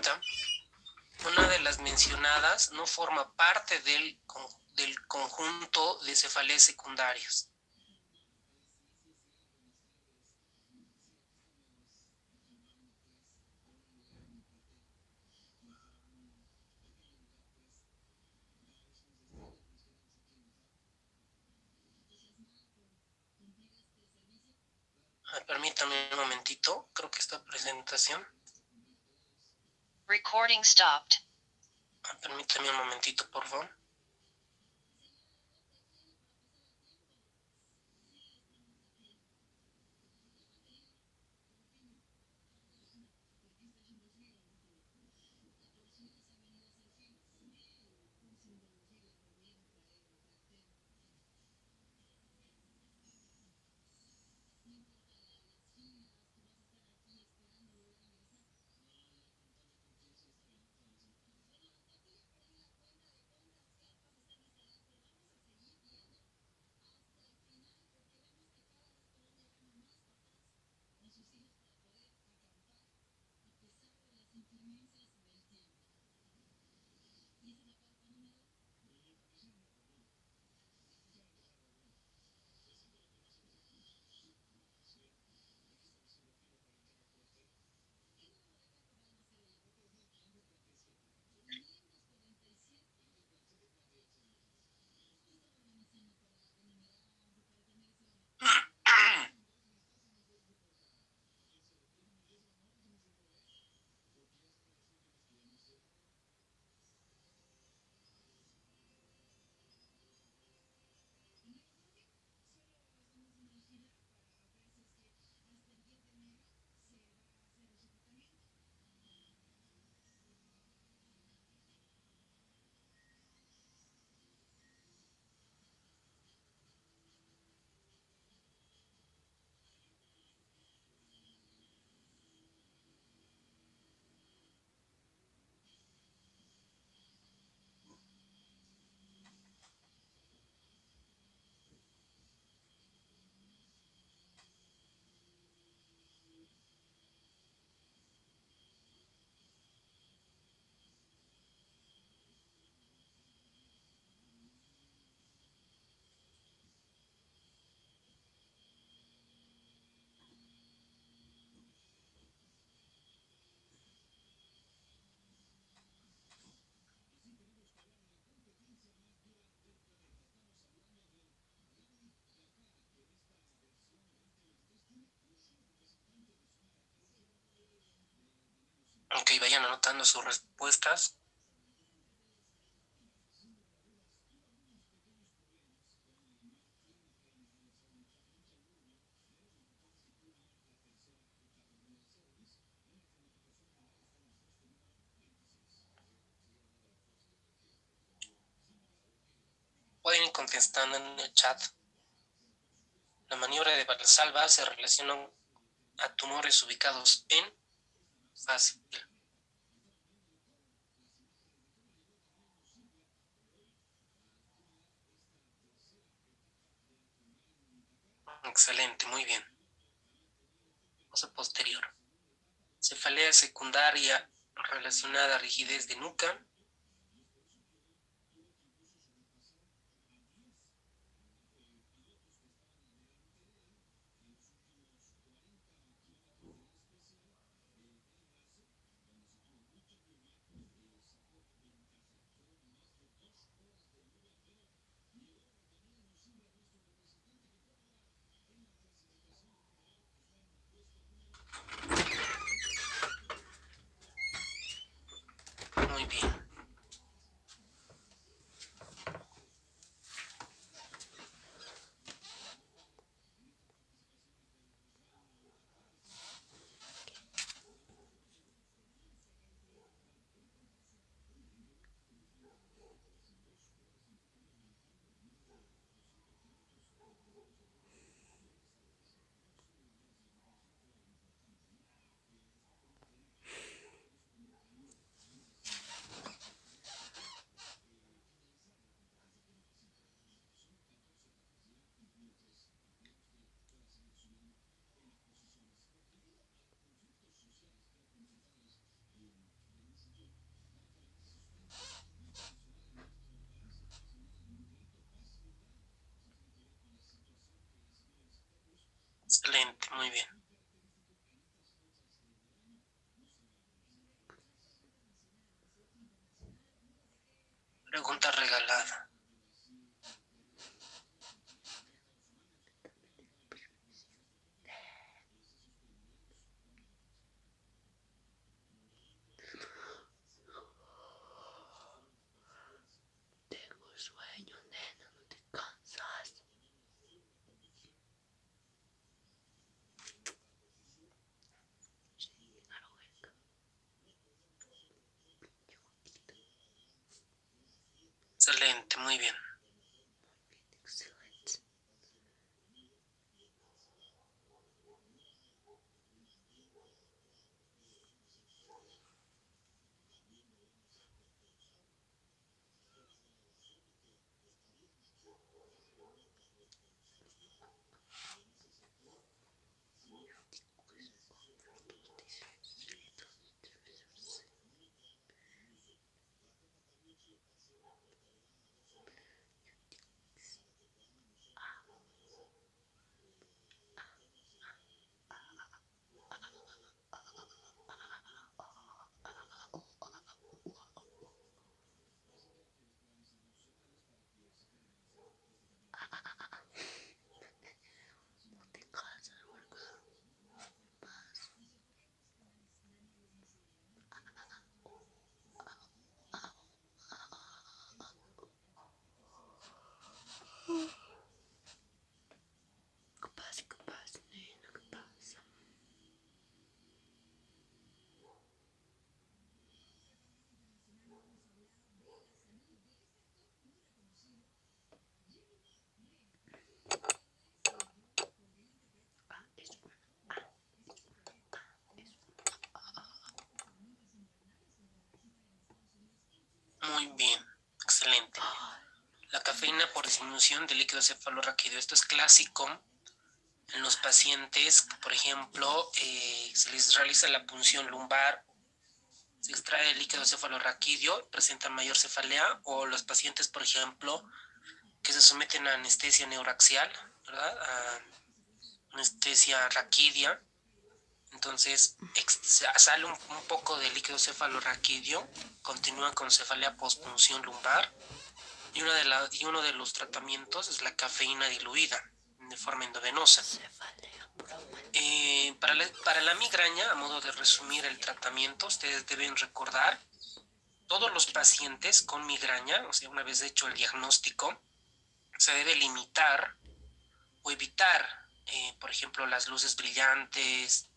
cuenta, una de las mencionadas no forma parte del conjunto de cefaleas secundarias. Permítame un momentito, creo que esta presentación. Recording stopped. Permítame un momentito, por favor. Ok, vayan anotando sus respuestas. Pueden ir contestando en el chat. La maniobra de Valsalva se relaciona a tumores ubicados en fácil. Excelente, muy bien. Cosa posterior. Cefalea secundaria relacionada a rigidez de nuca. Muy bien. Muy bien. Excelente. ¿Qué pasa, nena? ¿Qué pasa? Muy bien. Excelente. La cafeína por disminución del líquido cefalorraquídeo. Esto es clásico en los pacientes, por ejemplo, se les realiza la punción lumbar, se extrae el líquido cefalorraquídeo, presentan mayor cefalea, o los pacientes, por ejemplo, que se someten a anestesia neuraxial, ¿verdad? A anestesia raquídea. Entonces sale un poco de líquido cefalorraquídeo, continúa con cefalea postpunción lumbar, y uno de los tratamientos es la cafeína diluida de forma endovenosa. Para la migraña, a modo de resumir el tratamiento, ustedes deben recordar, todos los pacientes con migraña, o sea, una vez hecho el diagnóstico, se debe limitar o evitar, por ejemplo, las luces brillantes,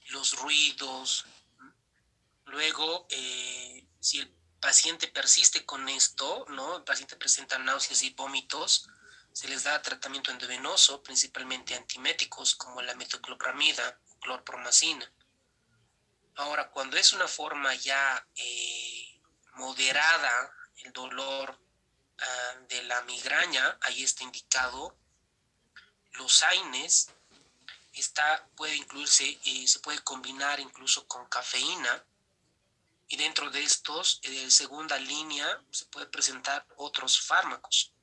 los ruidos. Luego, si el paciente persiste con esto, ¿no? El paciente presenta náuseas y vómitos, se les da tratamiento endovenoso, principalmente antieméticos como la metoclopramida o clorpromacina. Ahora, cuando es una forma ya moderada el dolor de la migraña, ahí está indicado los AINES. Puede incluirse, se puede combinar incluso con cafeína, y dentro de estos, segunda línea, se puede presentar otros fármacos.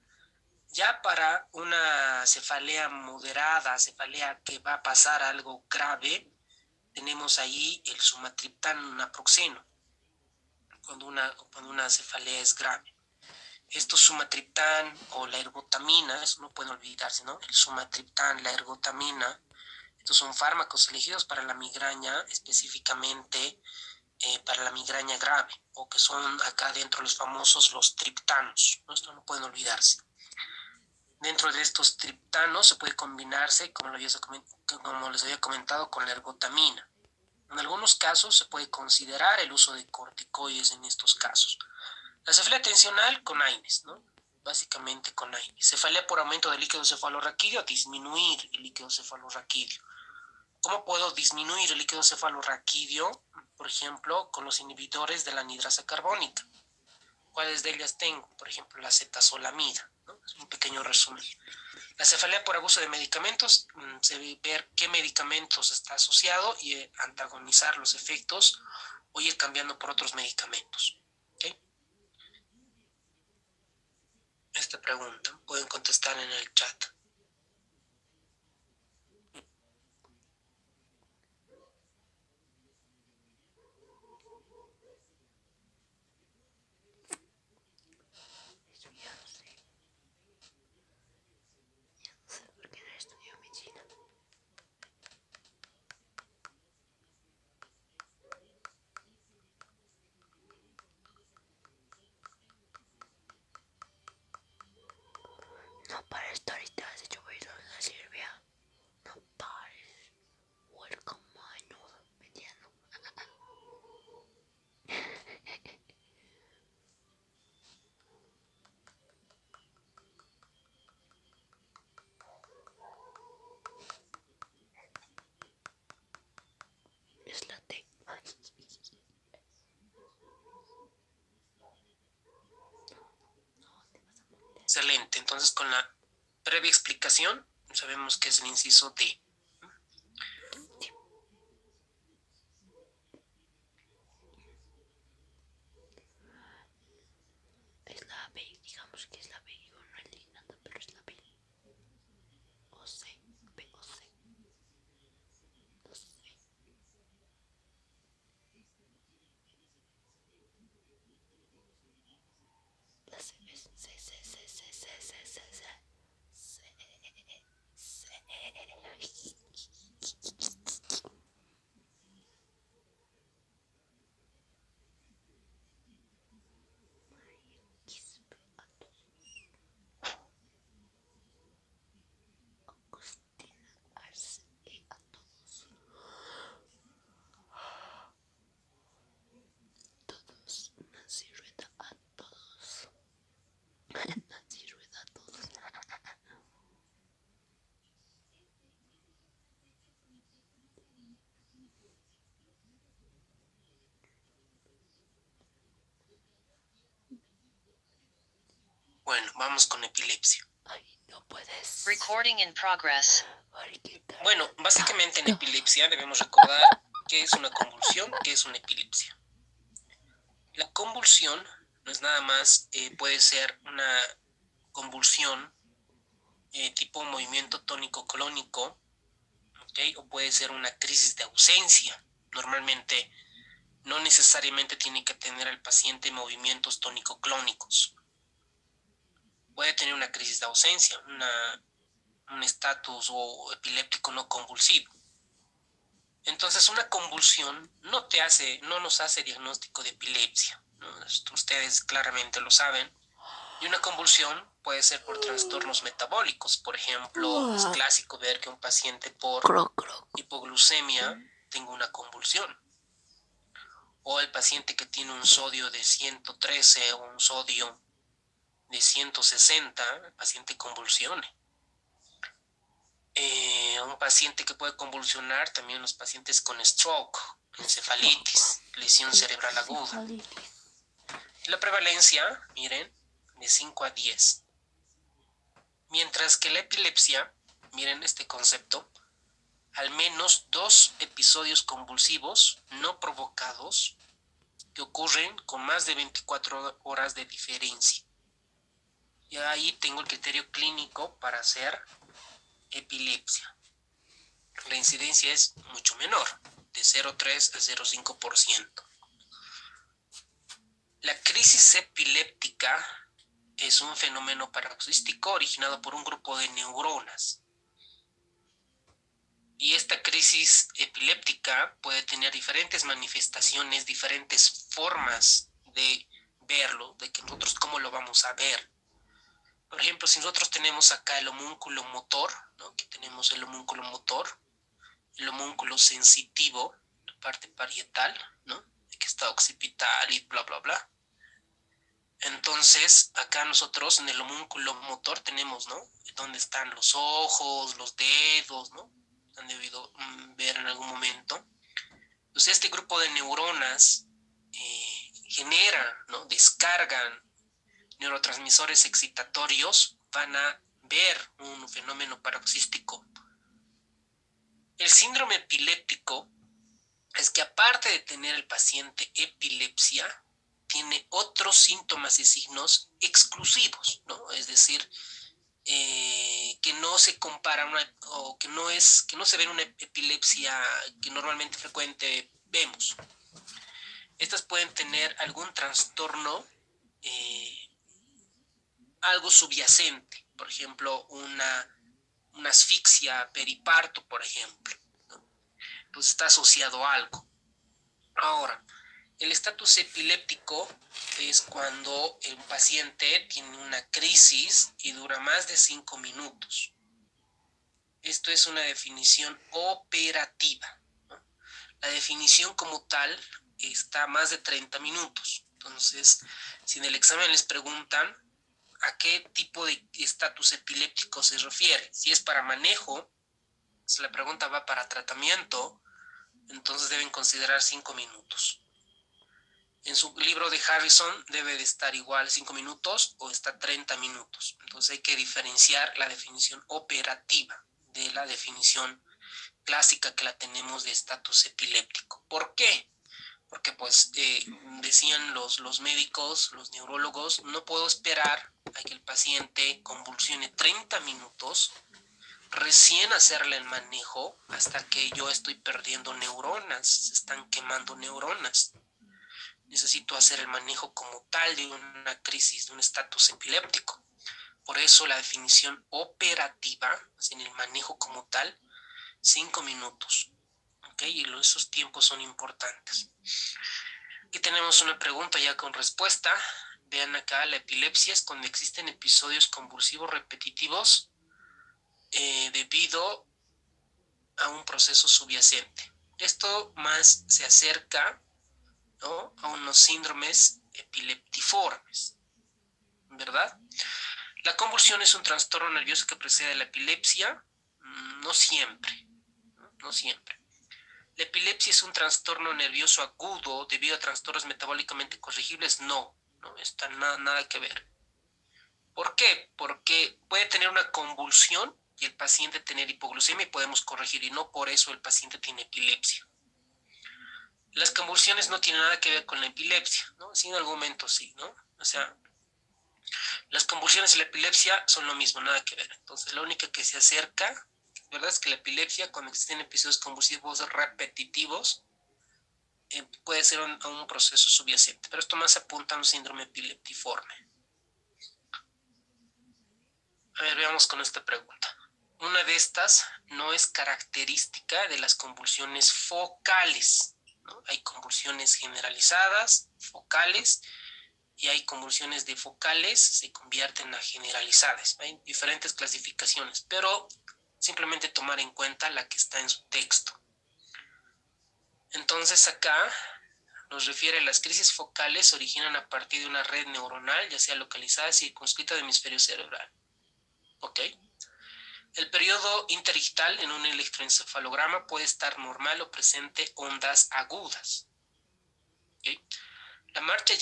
Ya para una cefalea moderada, cefalea que va a pasar a algo grave, tenemos ahí el sumatriptán naproxeno, cuando una cefalea es grave. Estos sumatriptán o la ergotamina, eso no puede olvidarse, ¿no? El sumatriptán, la ergotamina, estos son fármacos elegidos para la migraña, específicamente para la migraña grave, o que son acá dentro los famosos los triptanos, ¿no? Esto no pueden olvidarse. Dentro de estos triptanos se puede combinarse, como les había comentado, con la ergotamina. En algunos casos se puede considerar el uso de corticoides en estos casos. La cefalea tensional con AINES, ¿no? Básicamente con AINES. Cefalea por aumento del líquido cefalorraquídeo, disminuir el líquido cefalorraquídeo. ¿Cómo puedo disminuir el líquido cefalorraquídeo? Por ejemplo, con los inhibidores de la anhidrasa carbónica. ¿Cuáles de ellas tengo? Por ejemplo, la cetazolamida, ¿no? Es un pequeño resumen. La cefalea por abuso de medicamentos, se debe ver qué medicamentos está asociado y antagonizar los efectos o ir cambiando por otros medicamentos. ¿Okay? Esta pregunta pueden contestar en el chat. Eso ya no sé. Ya no sé por qué no estudio medicina. No, para esto ahorita Entonces, con la previa explicación, sabemos que es el inciso D. Es la B, digamos que es la B. Yo no eliminando, pero es la B. O C, B o C. No sé. La C es C, C, C, C, C, C, C, C. Agustina Arce y a todos. Todos. Nancy Rueda a todos. Nancy Rueda a todos. Bueno, vamos con epilepsia. Ay, no puedes. Recording in progress. Bueno, básicamente en epilepsia debemos recordar qué es una convulsión, qué es una epilepsia. La convulsión no es nada más, puede ser una convulsión tipo movimiento tónico-clónico, ¿okay? O puede ser una crisis de ausencia. Normalmente no necesariamente tiene que tener el paciente movimientos tónico-clónicos. Puede tener una crisis de ausencia, un estatus o epiléptico no convulsivo. Entonces, una convulsión no nos hace diagnóstico de epilepsia, ¿no? Ustedes claramente lo saben. Y una convulsión puede ser por trastornos metabólicos. Por ejemplo, es clásico ver que un paciente por hipoglucemia tenga una convulsión. O el paciente que tiene un sodio de 113 o un sodio de 160, el paciente convulsione. Un paciente que puede convulsionar, también los pacientes con stroke, encefalitis, lesión cerebral aguda. La prevalencia, miren, de 5 a 10. Mientras que la epilepsia, miren este concepto, al menos 2 episodios convulsivos no provocados que ocurren con más de 24 horas de diferencia. Y ahí tengo el criterio clínico para hacer epilepsia. La incidencia es mucho menor, de 0,3 a 0,5%. La crisis epiléptica es un fenómeno paroxístico originado por un grupo de neuronas. Y esta crisis epiléptica puede tener diferentes manifestaciones, diferentes formas de verlo, de que nosotros cómo lo vamos a ver. Por ejemplo, si nosotros tenemos acá el homúnculo motor, ¿no? Que tenemos el homúnculo motor, el homúnculo sensitivo, la parte parietal, ¿no? Que está occipital y bla, bla, bla. Entonces, acá nosotros en el homúnculo motor tenemos, ¿no? Donde están los ojos, los dedos, ¿no? Han debido ver en algún momento. Entonces, este grupo de neuronas genera, ¿no? Descargan neurotransmisores excitatorios, van a ver un fenómeno paroxístico. El síndrome epiléptico es que aparte de tener el paciente epilepsia, tiene otros síntomas y signos exclusivos, ¿no? Es decir, que no se compara o que no se ve en una epilepsia que normalmente frecuente vemos. Estas pueden tener algún trastorno, algo subyacente, por ejemplo, una asfixia periparto, por ejemplo, ¿no? Entonces está asociado a algo. Ahora, el estatus epiléptico es cuando el paciente tiene una crisis y dura más de 5 minutos. Esto es una definición operativa, ¿no? La definición como tal está más de 30 minutos. Entonces, si en el examen les preguntan a qué tipo de estatus epiléptico se refiere, si es para manejo, si la pregunta va para tratamiento, entonces deben considerar 5 minutos. En su libro de Harrison debe de estar igual 5 minutos o está 30 minutos. Entonces hay que diferenciar la definición operativa de la definición clásica que la tenemos de estatus epiléptico. ¿Por qué? Porque pues decían los médicos, los neurólogos, no puedo esperar a que el paciente convulsione 30 minutos, recién hacerle el manejo hasta que yo estoy perdiendo neuronas, se están quemando neuronas. Necesito hacer el manejo como tal de una crisis, de un estatus epiléptico. Por eso la definición operativa, en el manejo como tal, 5 minutos. ¿Okay? Y esos tiempos son importantes. Aquí tenemos una pregunta ya con respuesta. Vean acá, la epilepsia es cuando existen episodios convulsivos repetitivos debido a un proceso subyacente. Esto más se acerca, ¿no?, a unos síndromes epileptiformes, ¿verdad? La convulsión es un trastorno nervioso que precede a la epilepsia. No siempre, no siempre. ¿La epilepsia es un trastorno nervioso agudo debido a trastornos metabólicamente corregibles? No, no está nada que ver. ¿Por qué? Porque puede tener una convulsión y el paciente tener hipoglucemia y podemos corregir, y no por eso el paciente tiene epilepsia. Las convulsiones no tienen nada que ver con la epilepsia, ¿no? Sí, en algún momento sí, ¿no? O sea, las convulsiones y la epilepsia son lo mismo, nada que ver. Entonces, la única que se acerca, ¿verdad?, es que la epilepsia, cuando existen episodios convulsivos repetitivos, puede ser un proceso subyacente, pero esto más apunta a un síndrome epileptiforme. A ver, veamos con esta pregunta. Una de estas no es característica de las convulsiones focales, ¿no? Hay convulsiones generalizadas, focales, y hay convulsiones de focales, se convierten a generalizadas. Hay diferentes clasificaciones, pero simplemente tomar en cuenta la que está en su texto. Entonces acá nos refiere a las crisis focales se originan a partir de una red neuronal, ya sea localizada y circunscrita del hemisferio cerebral. ¿Ok? El periodo interictal en un electroencefalograma puede estar normal o presente ondas agudas. ¿Okay? La marcha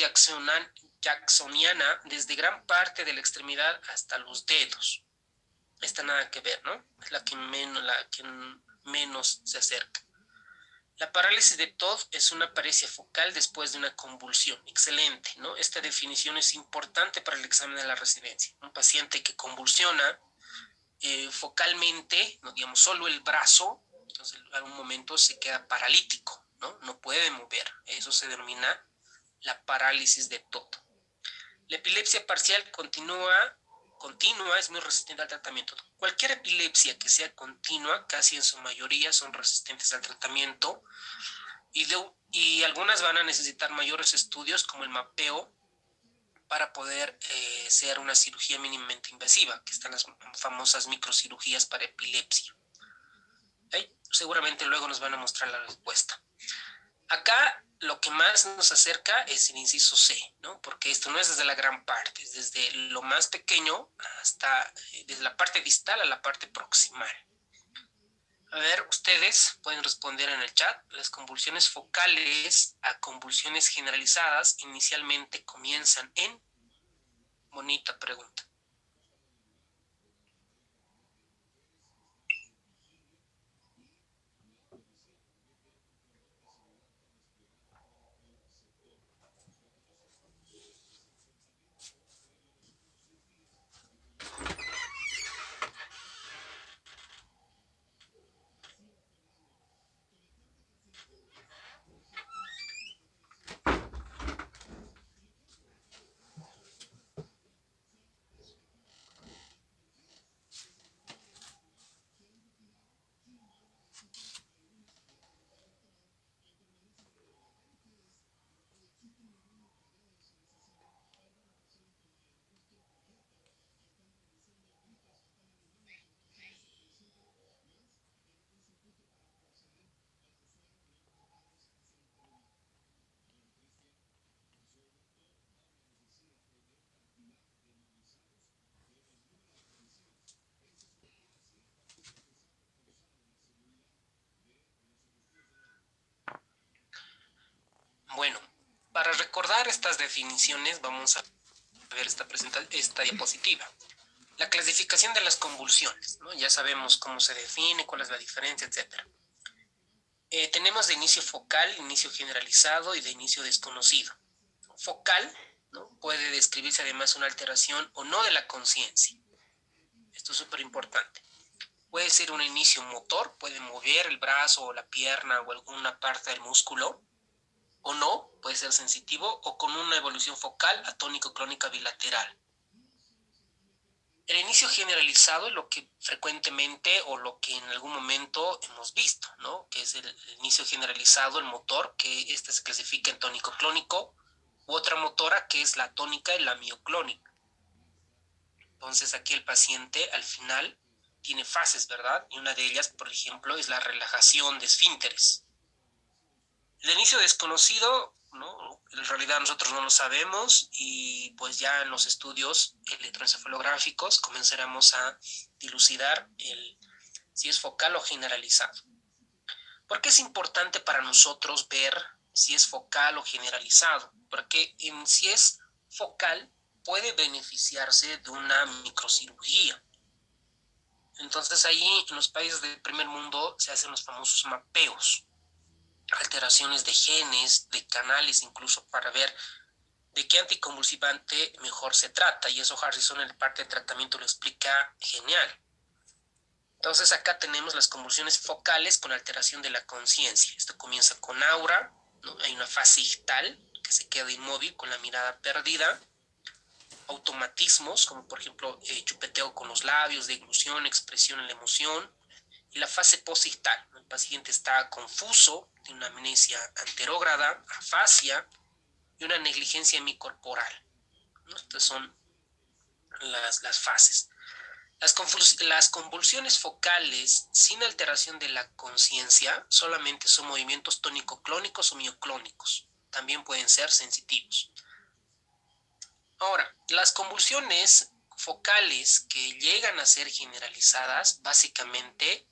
jacksoniana desde gran parte de la extremidad hasta los dedos. Esta nada que ver, ¿no? Es la que menos se acerca. La parálisis de Todd es una paresia focal después de una convulsión. Excelente, ¿no? Esta definición es importante para el examen de la residencia. Un paciente que convulsiona focalmente, no digamos solo el brazo, entonces en algún momento se queda paralítico, ¿no? No puede mover. Eso se denomina la parálisis de Todd. La epilepsia parcial continua es muy resistente al tratamiento. Cualquier epilepsia que sea continua, casi en su mayoría son resistentes al tratamiento, y algunas van a necesitar mayores estudios como el mapeo para poder ser una cirugía mínimamente invasiva, que están las famosas microcirugías para epilepsia. ¿Okay? Seguramente luego nos van a mostrar la respuesta. Acá lo que más nos acerca es el inciso C, ¿no? Porque esto no es desde la gran parte, es desde lo más pequeño hasta, desde la parte distal a la parte proximal. A ver, ustedes pueden responder en el chat. Las convulsiones focales a convulsiones generalizadas inicialmente comienzan en... Bonita pregunta. recordar estas definiciones, vamos a ver esta diapositiva. La clasificación de las convulsiones, ¿no? Ya sabemos cómo se define, cuál es la diferencia, etc. Tenemos de inicio focal, inicio generalizado y de inicio desconocido. Focal, ¿no? Puede describirse además una alteración o no de la conciencia. Esto es súper importante. Puede ser un inicio motor, puede mover el brazo o la pierna o alguna parte del músculo, o no, puede ser sensitivo o con una evolución focal atónico-clónica bilateral. El inicio generalizado es lo que frecuentemente o lo que en algún momento hemos visto, ¿no? Que es el inicio generalizado, el motor, que este se clasifica en tónico-clónico, u otra motora que es la tónica y la mioclónica. Entonces aquí el paciente al final tiene fases, ¿verdad? Y una de ellas, por ejemplo, es la relajación de esfínteres. El inicio desconocido, ¿no? En realidad nosotros no lo sabemos y pues ya en los estudios electroencefalográficos comenzaremos a dilucidar si es focal o generalizado. ¿Por qué es importante para nosotros ver si es focal o generalizado? Porque si es focal puede beneficiarse de una microcirugía. Entonces ahí en los países del primer mundo se hacen los famosos mapeos, alteraciones de genes, de canales, incluso para ver de qué anticonvulsivante mejor se trata. Y eso Harrison en el parte de tratamiento lo explica genial. Entonces acá tenemos las convulsiones focales con alteración de la conciencia. Esto comienza con aura, ¿no? Hay una fase ictal que se queda inmóvil con la mirada perdida. Automatismos, como por ejemplo chupeteo con los labios, deglución, expresión en la emoción. Y la fase posictal, el paciente está confuso, tiene una amnesia anterógrada, afasia y una negligencia hemicorporal, ¿no? Estas son las fases. Las convulsiones focales sin alteración de la conciencia solamente son movimientos tónico-clónicos o mioclónicos. También pueden ser sensitivos. Ahora, las convulsiones focales que llegan a ser generalizadas básicamente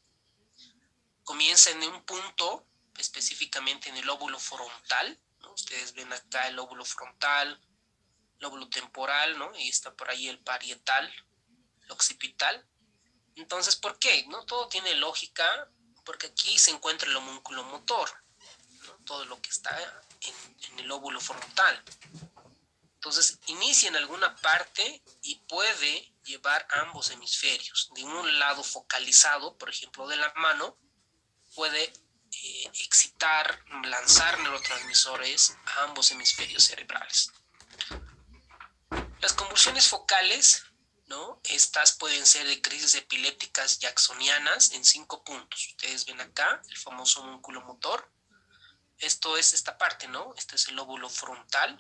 comienzan en un punto, específicamente en el lóbulo frontal, ¿no? Ustedes ven acá el lóbulo frontal, lóbulo temporal, ¿no? Y está por ahí el parietal, el occipital. Entonces, ¿por qué? No todo tiene lógica, porque aquí se encuentra el homúnculo motor, ¿no? Todo lo que está en el lóbulo frontal. Entonces, inicia en alguna parte y puede llevar ambos hemisferios. De un lado focalizado, por ejemplo, de la mano, puede excitar, lanzar neurotransmisores a ambos hemisferios cerebrales. Las convulsiones focales, ¿no? Estas pueden ser de crisis epilépticas jacksonianas en 5 puntos. Ustedes ven acá el famoso homúnculo motor. Esto es esta parte, ¿no? Este es el lóbulo frontal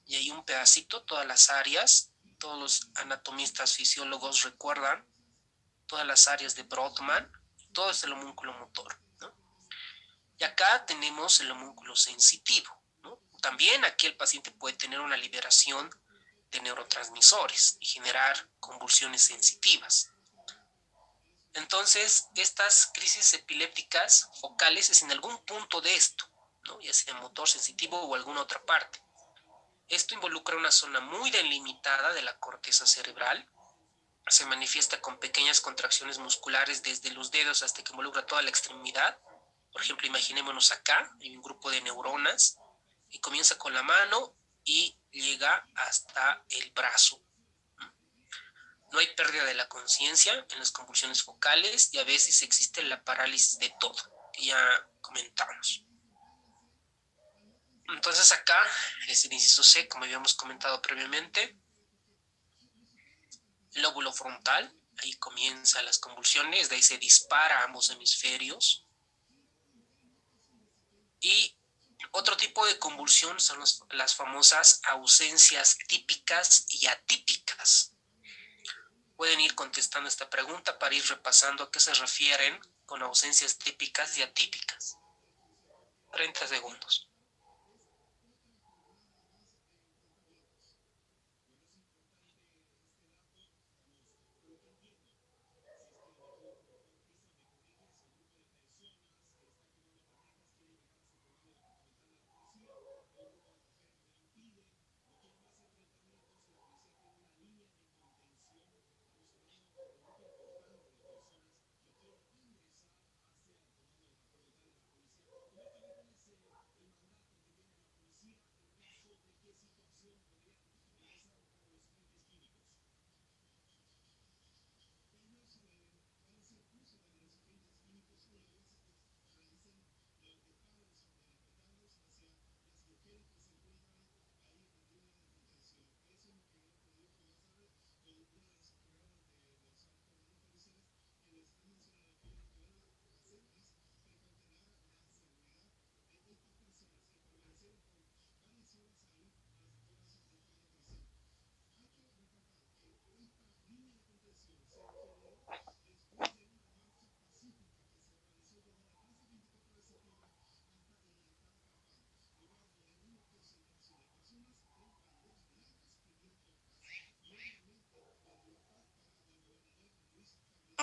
y hay un pedacito, todas las áreas, todos los anatomistas fisiólogos recuerdan todas las áreas de Brodmann, todo es el homúnculo motor, ¿no? Y acá tenemos el homúnculo sensitivo, ¿no? También aquí el paciente puede tener una liberación de neurotransmisores y generar convulsiones sensitivas. Entonces, estas crisis epilépticas focales es en algún punto de esto, ¿no? Ya sea motor sensitivo o alguna otra parte. Esto involucra una zona muy delimitada de la corteza cerebral. Se manifiesta con pequeñas contracciones musculares desde los dedos hasta que involucra toda la extremidad. Por ejemplo, imaginémonos acá, hay un grupo de neuronas que comienza con la mano y llega hasta el brazo. No hay pérdida de la conciencia en las convulsiones focales y a veces existe la parálisis de todo, que ya comentamos. Entonces acá es el inciso C, como habíamos comentado previamente. El lóbulo frontal, ahí comienzan las convulsiones, de ahí se dispara a ambos hemisferios. Y otro tipo de convulsión son las famosas ausencias típicas y atípicas. Pueden ir contestando esta pregunta para ir repasando a qué se refieren con ausencias típicas y atípicas. 30 segundos.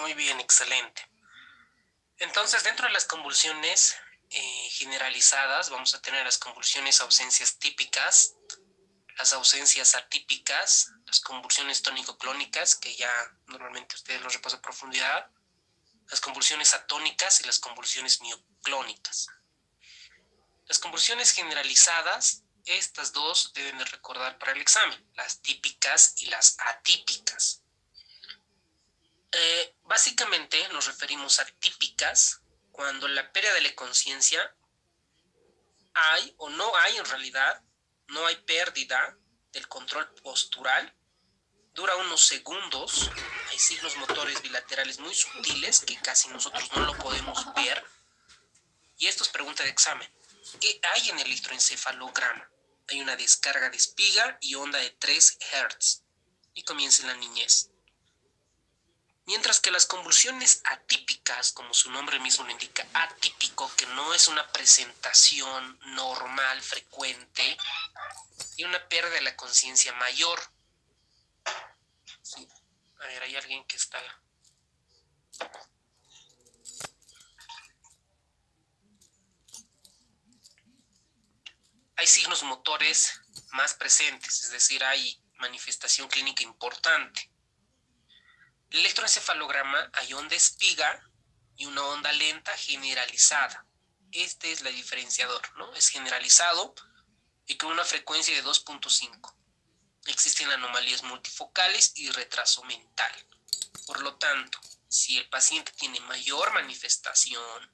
Muy bien, excelente. Entonces, dentro de las convulsiones generalizadas, vamos a tener las convulsiones ausencias típicas, las ausencias atípicas, las convulsiones tónico-clónicas, que ya normalmente ustedes los repasan a profundidad, las convulsiones atónicas y las convulsiones mioclónicas. Las convulsiones generalizadas, estas dos deben de recordar para el examen, las típicas y las atípicas. Básicamente nos referimos a típicas cuando la pérdida de la conciencia hay o no hay en realidad, no hay pérdida del control postural, dura unos segundos, hay signos motores bilaterales muy sutiles que casi nosotros no lo podemos ver, y esto es pregunta de examen. ¿Qué hay en el electroencefalograma? Hay una descarga de espiga y onda de 3 Hz, y comienza en la niñez. Mientras que las convulsiones atípicas, como su nombre mismo lo indica, atípico, que no es una presentación normal, frecuente, y una pérdida de la conciencia mayor. Sí. A ver, hay alguien que está... Hay signos motores más presentes, es decir, hay manifestación clínica importante. El electroencefalograma hay onda espiga y una onda lenta generalizada. Este es el diferenciador, ¿no? Es generalizado y con una frecuencia de 2.5. Existen anomalías multifocales y retraso mental. Por lo tanto, si el paciente tiene mayor manifestación,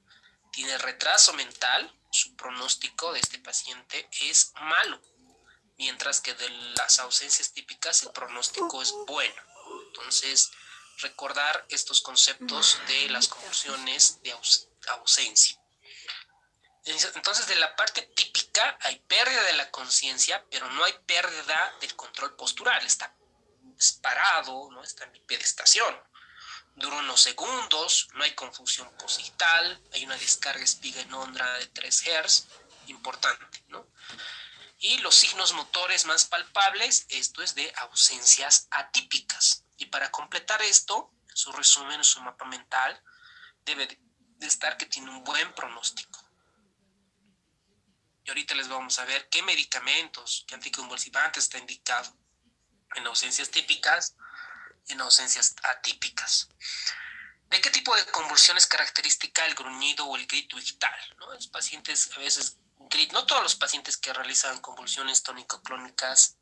tiene retraso mental, su pronóstico de este paciente es malo, mientras que de las ausencias típicas el pronóstico es bueno. Entonces, recordar estos conceptos de las convulsiones de ausencia. Entonces, de la parte típica hay pérdida de la conciencia, pero no hay pérdida del control postural. Está parado, ¿no? Está en bipedestación. Dura unos segundos, no hay confusión posital, hay una descarga espiga en onda de 3 Hz, importante, ¿no? Y los signos motores más palpables, esto es de ausencias atípicas. Y para completar esto, su resumen, su mapa mental, debe de estar que tiene un buen pronóstico. Y ahorita les vamos a ver qué medicamentos, qué anticonvulsivantes está indicado en ausencias típicas y en ausencias atípicas. ¿De qué tipo de convulsión es característica el gruñido o el grito ictal? ¿No? Los pacientes a veces no todos los pacientes que realizan convulsiones tónico-clónicas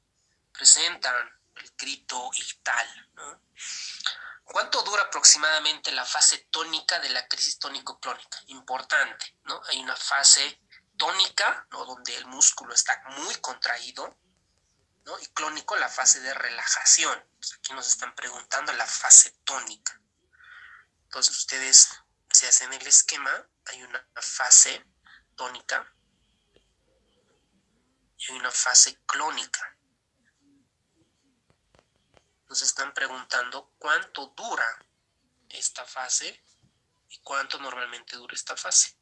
presentan el grito ictal, ¿no? ¿Cuánto dura aproximadamente la fase tónica de la crisis tónico-clónica? Importante, ¿no? Hay una fase tónica, ¿no? Donde el músculo está muy contraído, ¿no? Y clónico, la fase de relajación. Entonces, aquí nos están preguntando la fase tónica. Entonces ustedes se hacen el esquema, hay una fase tónica y hay una fase clónica. Nos están preguntando cuánto dura esta fase y cuánto normalmente dura esta fase.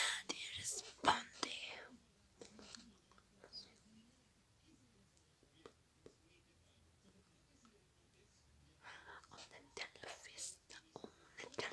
Nadie responde. Únete a la fiesta, únete a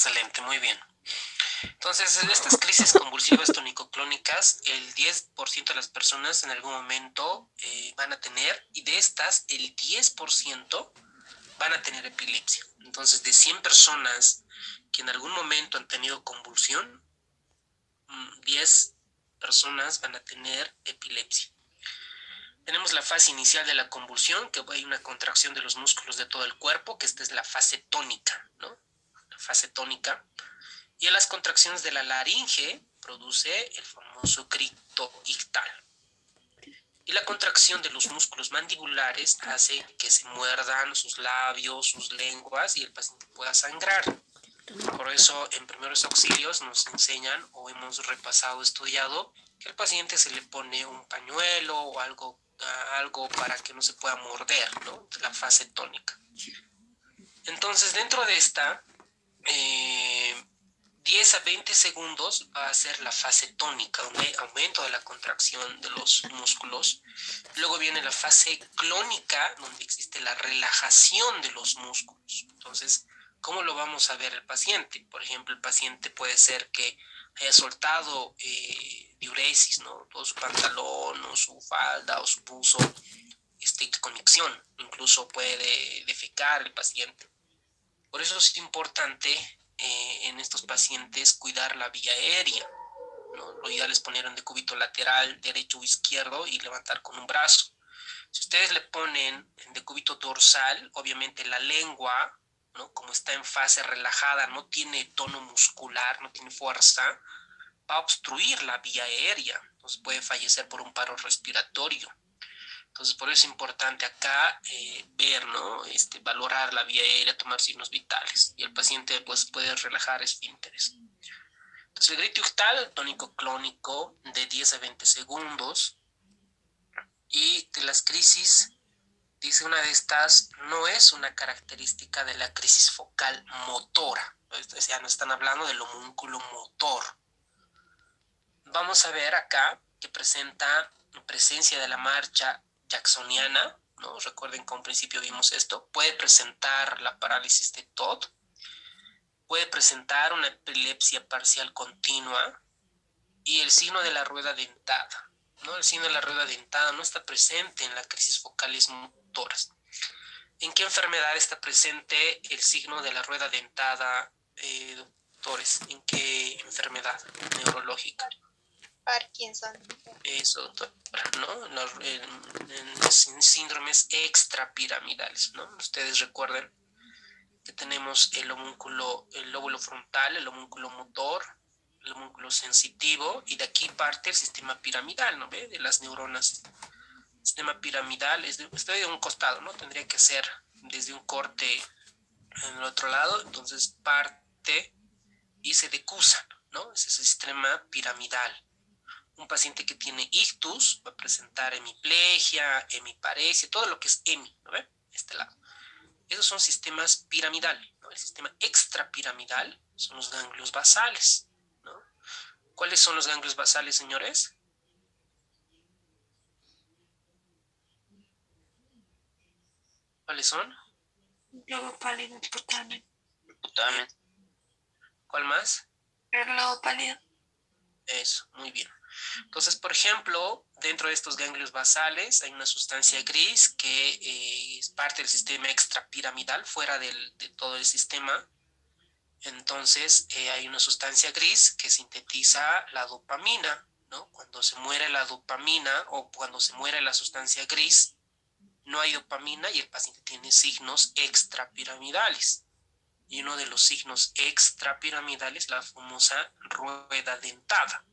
Excelente, muy bien. Entonces, en estas crisis convulsivas tonicoclónicas, el 10% de las personas en algún momento van a tener, y de estas, el 10% van a tener epilepsia. Entonces, de 100 personas que en algún momento han tenido convulsión, 10 personas van a tener epilepsia. Tenemos la fase inicial de la convulsión, que hay una contracción de los músculos de todo el cuerpo, que esta es la fase tónica, ¿no? La fase tónica. Y en las contracciones de la laringe produce el famoso grito ictal. Y la contracción de los músculos mandibulares hace que se muerdan sus labios, sus lenguas y el paciente pueda sangrar. Por eso en primeros auxilios nos enseñan o hemos repasado, estudiado, que al paciente se le pone un pañuelo o algo para que no se pueda morder, ¿no? La fase tónica. Entonces, dentro de esta, 10 a 20 segundos va a ser la fase tónica, donde aumento de la contracción de los músculos. Luego viene la fase clónica, donde existe la relajación de los músculos. Entonces, ¿cómo lo vamos a ver el paciente? Por ejemplo, el paciente puede ser que haya soltado diuresis, ¿no? Todo su pantalón o su falda o su buzo esté con conexión. Incluso puede defecar el paciente. Por eso es importante en estos pacientes cuidar la vía aérea, ¿no? Lo ideal es poner en decúbito lateral, derecho o izquierdo y levantar con un brazo. Si ustedes le ponen en decúbito dorsal, obviamente la lengua, ¿no? Como está en fase relajada, no tiene tono muscular, no tiene fuerza, va a obstruir la vía aérea. Entonces puede fallecer por un paro respiratorio. Entonces, por eso es importante acá ver, ¿no? Valorar la vía aérea, tomar signos vitales. Y el paciente pues, puede relajar esfínteres. Entonces, el grito ictal, tónico clónico, de 10 a 20 segundos. Y de las crisis, dice una de estas, no es una característica de la crisis focal motora. Entonces, ya nos están hablando del homúnculo motor. Vamos a ver acá que presenta presencia de la marcha jacksoniana, ¿no? Recuerden que al principio vimos esto. Puede presentar la parálisis de Todd, puede presentar una epilepsia parcial continua y el signo de la rueda dentada, ¿no? El signo de la rueda dentada no está presente en las crisis focales motoras. ¿En qué enfermedad está presente el signo de la rueda dentada, doctores? ¿En qué enfermedad neurológica? Parkinson. Eso, doctora, ¿no? En síndromes extrapiramidales, ¿no? Ustedes recuerden que tenemos el homúnculo, el lóbulo frontal, el homúnculo motor, el homúnculo sensitivo, y de aquí parte el sistema piramidal, ¿no ve? De las neuronas. El sistema piramidal estoy de un costado, ¿no? Tendría que ser desde un corte en el otro lado, entonces parte y se decusa, ¿no? Ese es el sistema piramidal. Un paciente que tiene ictus va a presentar hemiplegia, hemiparesia, todo lo que es hemi, ¿no ve? Este lado. Esos son sistemas piramidales, ¿no? El sistema extrapiramidal son los ganglios basales, ¿no? ¿Cuáles son los ganglios basales, señores? ¿Cuáles son? Globo pálido, putamen. Putamen. ¿Cuál más? El globo pálido. Eso, muy bien. Entonces, por ejemplo, dentro de estos ganglios basales hay una sustancia gris que es parte del sistema extrapiramidal, fuera de todo el sistema. Entonces, hay una sustancia gris que sintetiza la dopamina, ¿no? Cuando se muere la dopamina o cuando se muere la sustancia gris, no hay dopamina y el paciente tiene signos extrapiramidales. Y uno de los signos extrapiramidales, la famosa rueda dentada.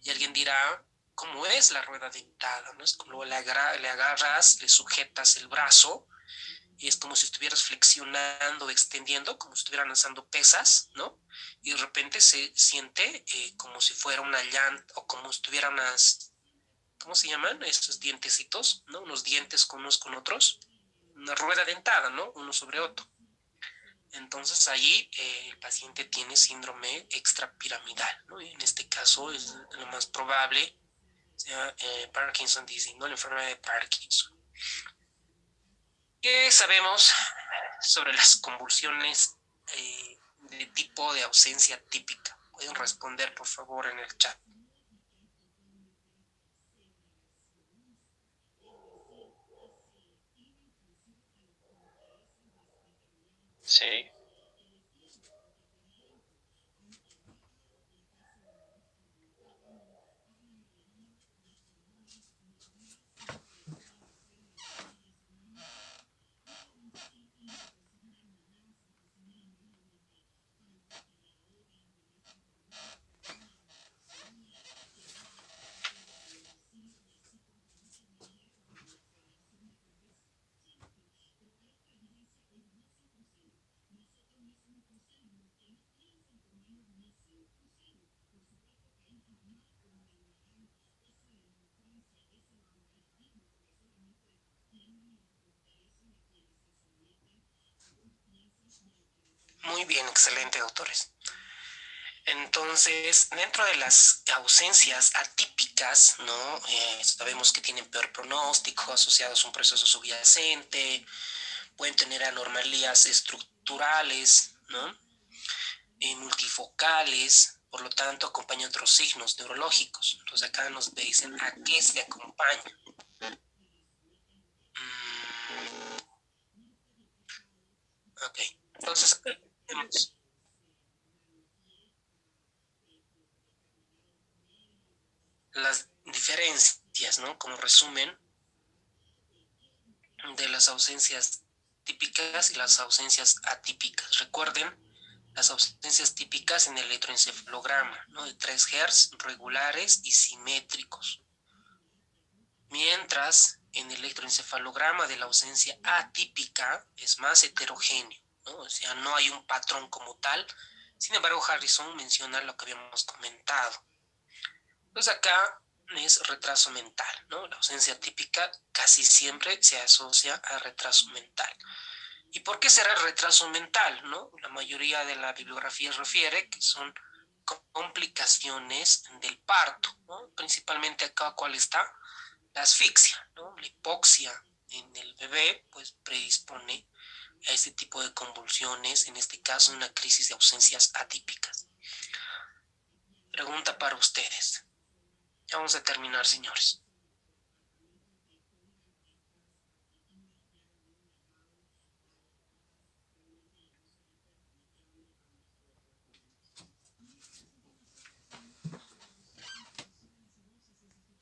Y alguien dirá, ¿cómo es la rueda dentada? ¿No? Es como le agarras, le sujetas el brazo y es como si estuvieras flexionando, extendiendo, como si estuvieran lanzando pesas, ¿no? Y de repente se siente como si fuera una llanta o como si estuviera unas, ¿cómo se llaman? Esos dientecitos, ¿no? Unos dientes con unos con otros. Una rueda dentada, ¿no? Uno sobre otro. Entonces ahí el paciente tiene síndrome extrapiramidal, ¿no? Y en este caso es lo más probable sea Parkinson disease, ¿no? La enfermedad de Parkinson. ¿Qué sabemos sobre las convulsiones de tipo de ausencia típica? Pueden responder, por favor, en el chat. Sí. Muy bien, excelente, doctores. Entonces, dentro de las ausencias atípicas, ¿no? Sabemos que tienen peor pronóstico, asociados a un proceso subyacente, pueden tener anormalías estructurales, ¿no? Multifocales, por lo tanto, acompañan otros signos neurológicos. Entonces, acá nos dicen a qué se acompaña. Ok, entonces tenemos las diferencias, ¿no? Como resumen de las ausencias típicas y las ausencias atípicas. Recuerden, las ausencias típicas en el electroencefalograma, ¿no? De 3 Hz, regulares y simétricos. Mientras en el electroencefalograma de la ausencia atípica es más heterogéneo, ¿no? O sea, no hay un patrón como tal. Sin embargo, Harrison menciona lo que habíamos comentado. Entonces acá es retraso mental, ¿no? La ausencia típica casi siempre se asocia a retraso mental. ¿Y por qué será el retraso mental, no? La mayoría de la bibliografía refiere que son complicaciones del parto, ¿no? Principalmente acá, ¿cuál está? La asfixia, ¿no? La hipoxia en el bebé, pues predispone a este tipo de convulsiones, en este caso una crisis de ausencias atípicas. Pregunta para ustedes. Ya vamos a terminar, señores.